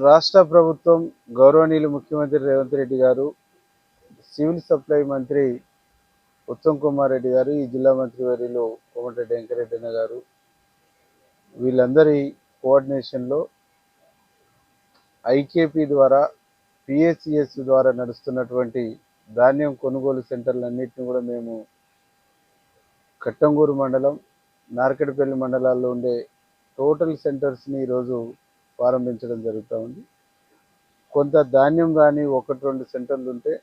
రాష్ట్ర ప్రభుత్వం గౌరవనీయులు ముఖ్యమంత్రి రేవంత్ రెడ్డి గారు, సివిల్ సప్లై మంత్రి ఉత్తమ్ కుమార్ రెడ్డి గారు, ఈ జిల్లా మంత్రి వర్యులు కోమటిరెడ్డి వెంకటరెడ్డి అన్న గారు, వీళ్ళందరి కోఆర్డినేషన్లో ఐకేపీ ద్వారా పిఎస్సిఎస్ ద్వారా నడుస్తున్నటువంటి ధాన్యం కొనుగోలు సెంటర్లన్నింటినీ కూడా మేము కట్టంగూరు మండలం, నార్కెట్పల్లి మండలాల్లో ఉండే టోటల్ సెంటర్స్ని ఈరోజు ప్రారంభించడం జరుగుతూ ఉంది. కొంత ధాన్యం రాని 1-2 సెంటర్లు ఉంటే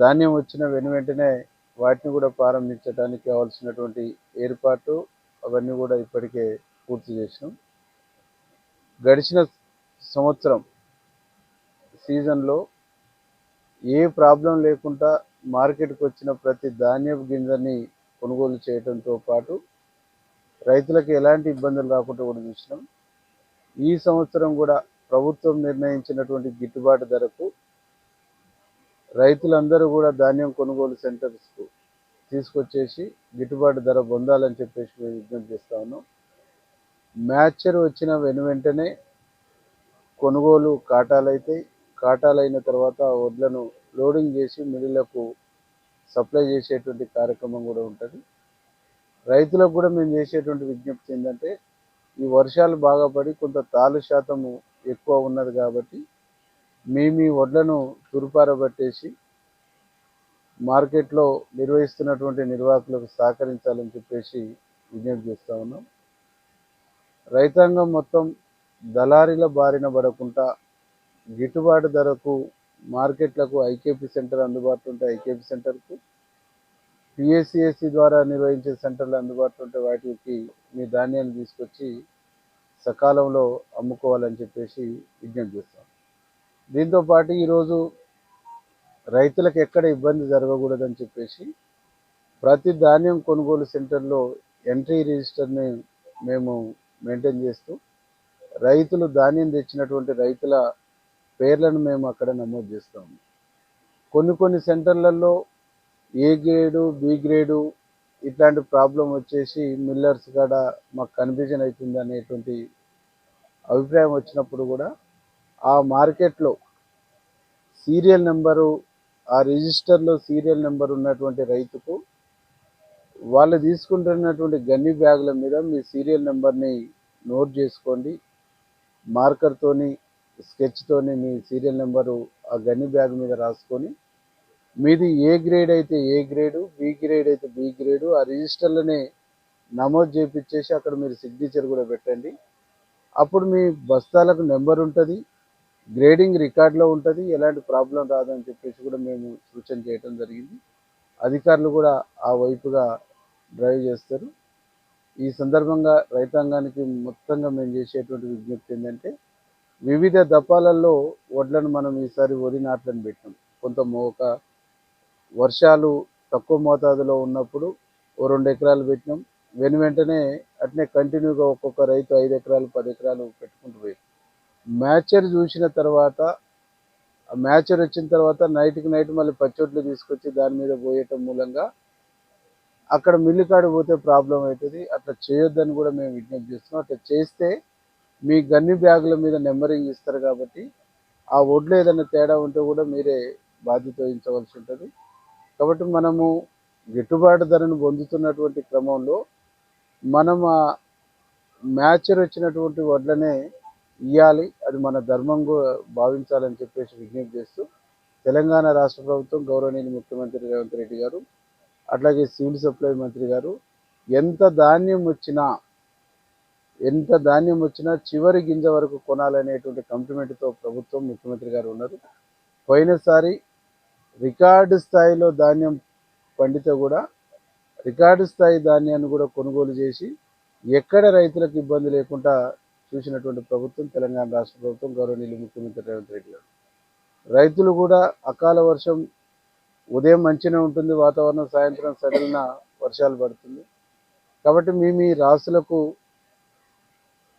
ధాన్యం వచ్చిన వెంటనే వాటిని కూడా ప్రారంభించడానికి కావాల్సినటువంటి ఏర్పాటు అవన్నీ కూడా ఇప్పటికే పూర్తి చేసినాం. గడిచిన సంవత్సరం సీజన్లో ఏ ప్రాబ్లం లేకుండా మార్కెట్కి వచ్చిన ప్రతి ధాన్యపు గింజని కొనుగోలు చేయడంతో పాటు రైతులకు ఎలాంటి ఇబ్బందులు రాకుండా కూడా చూసినాం. ఈ సంవత్సరం కూడా ప్రభుత్వం నిర్ణయించినటువంటి గిట్టుబాటు ధరకు రైతులందరూ కూడా ధాన్యం కొనుగోలు సెంటర్స్కు తీసుకొచ్చేసి గిట్టుబాటు ధర పొందాలని చెప్పేసి మేము విజ్ఞప్తి చేస్తా ఉన్నాం. మ్యాచర్ వచ్చిన వెంటనే కొనుగోలు కాటాలైతే కాటాలైన తర్వాత వడ్లను లోడింగ్ చేసి మిల్లులకు సప్లై చేసేటువంటి కార్యక్రమం కూడా ఉంటుంది. రైతులకు కూడా మేము చేసేటువంటి విజ్ఞప్తి ఏంటంటే, ఈ వర్షాలు బాగా పడి కొంత తాలు శాతము ఎక్కువ ఉన్నది కాబట్టి మీ వడ్లను తురుపారబట్టేసి మార్కెట్లో నిర్వహిస్తున్నటువంటి నిర్వాహకులకు సహకరించాలని చెప్పేసి విజ్ఞప్తి చేస్తూ ఉన్నాం. రైతాంగం మొత్తం దళారీల బారిన పడకుండా గిట్టుబాటు ధరకు మార్కెట్లకు ఐకేపీ సెంటర్ అందుబాటులో ఉంటే ఐకేపీ సెంటర్కు, పిఎస్సిఎస్సి ద్వారా నిర్వహించే సెంటర్లు అందుబాటులో ఉంటే వాటికి మీ ధాన్యాన్ని తీసుకొచ్చి సకాలంలో అమ్ముకోవాలని చెప్పేసి విజ్ఞప్తి చేస్తాం. దీంతోపాటు ఈరోజు రైతులకు ఎక్కడ ఇబ్బంది జరగకూడదని చెప్పేసి ప్రతి ధాన్యం కొనుగోలు సెంటర్లో ఎంట్రీ రిజిస్టర్ని మేము మెయింటైన్ చేస్తూ రైతులు ధాన్యం తెచ్చినటువంటి రైతుల పేర్లను మేము అక్కడ నమోదు చేస్తాము. కొన్ని సెంటర్లలో ఏ గ్రేడు, బి గ్రేడు ఇట్లాంటి ప్రాబ్లం వచ్చేసి మిల్లర్స్ కాడ మాకు కన్ఫ్యూజన్ అవుతుంది అనేటువంటి అభిప్రాయం వచ్చినప్పుడు కూడా ఆ మార్కెట్లో సీరియల్ నెంబరు, ఆ రిజిస్టర్లో సీరియల్ నెంబర్ ఉన్నటువంటి రైతుకు వాళ్ళు తీసుకుంటున్నటువంటి గన్ని బ్యాగుల మీద మీ సీరియల్ నెంబర్ని నోట్ చేసుకోండి, మార్కర్తోని స్కెచ్తోని మీ సీరియల్ నెంబరు ఆ గన్ని బ్యాగ్ మీద రాసుకొని మీది ఏ గ్రేడ్ అయితే ఏ గ్రేడు, బి గ్రేడ్ అయితే బి గ్రేడు ఆ రిజిస్టర్లోనే నమోదు చేయించేసి అక్కడ మీరు సిగ్నేచర్ కూడా పెట్టండి. అప్పుడు మీ బస్తాలకు నెంబర్ ఉంటుంది, గ్రేడింగ్ రికార్డులో ఉంటుంది, ఎలాంటి ప్రాబ్లం రాదని చెప్పేసి కూడా మేము సూచన చేయడం జరిగింది. అధికారులు కూడా ఆ వైపుగా డ్రైవ్ చేస్తారు. ఈ సందర్భంగా రైతాంగానికి మొత్తంగా మేము చేసేటువంటి విజ్ఞప్తి ఏంటంటే, వివిధ దఫాలలో వడ్లను మనం ఈసారి వరి నాట్లను పెట్టాం. కొంత వర్షాలు తక్కువ మోతాదులో ఉన్నప్పుడు 2 ఎకరాలు పెట్టినాం. వెంటనే అట్నే కంటిన్యూగా ఒక్కొక్క రైతు 5 ఎకరాలు 10 ఎకరాలు పెట్టుకుంటూ పోయి మ్యాచర్ చూసిన తర్వాత, ఆ మ్యాచర్ వచ్చిన తర్వాత నైట్కి నైట్ మళ్ళీ పచ్చొట్లు తీసుకొచ్చి దాని మీద పోయటం మూలంగా అక్కడ మిల్లు కాడ పోతే ప్రాబ్లం అవుతుంది. అట్లా చేయొద్దని కూడా మేము విజ్ఞప్తి చేస్తున్నాం. అట్లా చేస్తే మీ గన్ని బ్యాగుల మీద నెంబరింగ్ ఇస్తారు కాబట్టి ఆ వడ్లు ఏదైనా తేడా ఉంటే కూడా మీరే బాధ్యత వహించవలసి ఉంటుంది. కాబట్టి మనము గిట్టుబాటు ధరను పొందుతున్నటువంటి క్రమంలో మనం ఆ మ్యాచర్ వచ్చినటువంటి వడ్లనే ఇవ్వాలి, అది మన ధర్మంగా భావించాలని చెప్పేసి విజ్ఞప్తి చేస్తూ తెలంగాణ రాష్ట్ర ప్రభుత్వం గౌరవనీయులు ముఖ్యమంత్రి రేవంత్ రెడ్డి గారు, అట్లాగే సివిల్ సప్లై మంత్రి గారు ఎంత ధాన్యం వచ్చినా చివరి గింజ వరకు కొనాలనేటువంటి కమిట్మెంట్తో ప్రభుత్వం ముఖ్యమంత్రి గారు ఉన్నారు. పోయినసారి రికార్డు స్థాయిలో ధాన్యం పండితే కూడా రికార్డు స్థాయి ధాన్యాన్ని కూడా కొనుగోలు చేసి ఎక్కడ రైతులకు ఇబ్బంది లేకుండా చూసినటువంటి ప్రభుత్వం తెలంగాణ రాష్ట్ర ప్రభుత్వం గౌరవనీయులు ముఖ్యమంత్రి రేవంత్ రెడ్డి గారు. రైతులు కూడా అకాల వర్షం ఉదయం మంచిగా ఉంటుంది వాతావరణం, సాయంత్రం సడలిన వర్షాలు పడుతుంది కాబట్టి మీ రాసులకు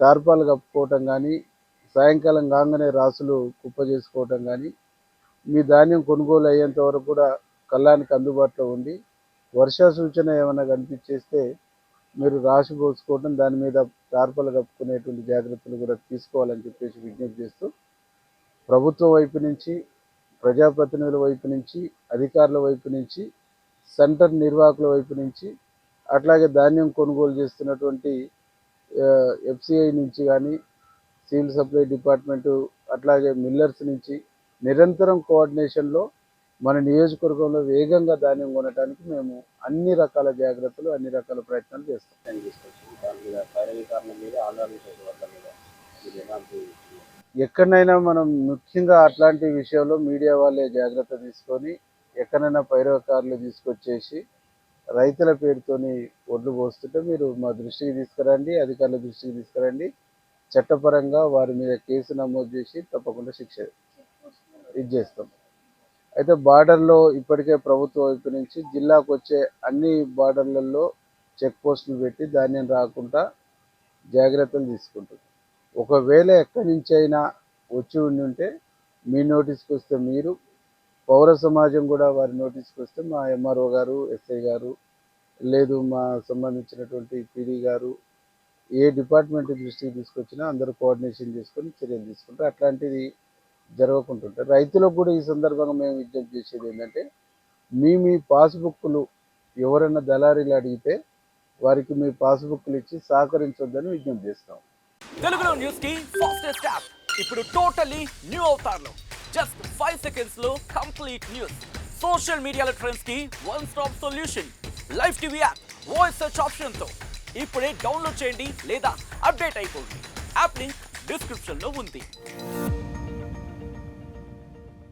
తార్పాలు కప్పుకోవటం కానీ, సాయంకాలం కాగానే రాసులు కుప్ప చేసుకోవటం కానీ, మీ ధాన్యం కొనుగోలు అయ్యేంత వరకు కూడా కళ్ళానికి అందుబాటులో ఉండి వర్ష సూచన ఏమైనా కనిపించేస్తే మీరు రాసి పోసుకోవడం, దాని మీద టార్పలు కప్పుకునేటువంటి జాగ్రత్తలు కూడా తీసుకోవాలని చెప్పేసి విజ్ఞప్తి చేస్తూ, ప్రభుత్వం వైపు నుంచి, ప్రజాప్రతినిధుల వైపు నుంచి, అధికారుల వైపు నుంచి, సెంటర్ నిర్వాహకుల వైపు నుంచి, అట్లాగే ధాన్యం కొనుగోలు చేస్తున్నటువంటి ఎఫ్సిఐ నుంచి కానీ, సివిల్ సప్లై డిపార్ట్మెంటు, అట్లాగే మిల్లర్స్ నుంచి నిరంతరం కోఆర్డినేషన్లో మన నియోజకవర్గంలో వేగంగా ధాన్యం కొనడానికి మేము అన్ని రకాల జాగ్రత్తలు, అన్ని రకాల ప్రయత్నాలు చేస్తాం. ఎక్కడైనా మనం ముఖ్యంగా అట్లాంటి విషయంలో మీడియా వాళ్ళే జాగ్రత్త తీసుకొని, ఎక్కడైనా పైరవకారులు తీసుకొచ్చేసి రైతుల పేరుతోని ఒడ్లు పోస్తుంటే మీరు మా దృష్టికి తీసుకురండి, అధికారుల దృష్టికి తీసుకురండి. చట్టపరంగా వారి మీద కేసు నమోదు చేసి తప్పకుండా శిక్ష చేస్తాం. అయితే బార్డర్లో ఇప్పటికే ప్రభుత్వం వైపు నుంచి జిల్లాకు వచ్చే అన్ని బార్డర్లలో చెక్ పోస్టులు పెట్టి ధాన్యం రాకుండా జాగ్రత్తలు తీసుకుంటుంది. ఒకవేళ ఎక్కడి నుంచి అయినా వచ్చి ఉంటే మీ నోటీస్కి వస్తే మీరు, పౌర సమాజం కూడా వారి నోటీస్కి వస్తే మా ఎంఆర్ఓ గారు, ఎస్ఐ గారు, లేదు మా సంబంధించినటువంటి పీడీ గారు, ఏ డిపార్ట్మెంట్ దృష్టికి తీసుకొచ్చినా అందరూ కోఆర్డినేషన్ చేసుకొని చర్యలు తీసుకుంటారు. అట్లాంటిది జరగకుంటుంటారు. రైతులకు కూడా ఈ సందర్భంగా మేము విజ్ఞప్తి చేసేది ఏంటంటే, మీ పాస్బుక్లు ఎవరైనా దళారీలు అడిగితే వారికి మీ పాస్బుక్లు ఇచ్చి సహకరించొద్దని విజ్ఞప్తి చేస్తాం. తెలుగులో న్యూస్ కి ఫాస్టెస్ట్ యాప్ ఇప్పుడు టోటల్లీ న్యూ అవతార్లో జస్ట్ 5 సెకండ్స్ లో కంప్లీట్ న్యూస్, సోషల్ మీడియాలో ట్రెండ్స్ కి one stop solution, live TV app, voice search option తో ఇప్పుడే డౌన్లోడ్ చేయండి లేదా అప్డేట్ అయిపోండి. యాప్ లింక్ డిస్క్రిప్షన్ లో ఉంది.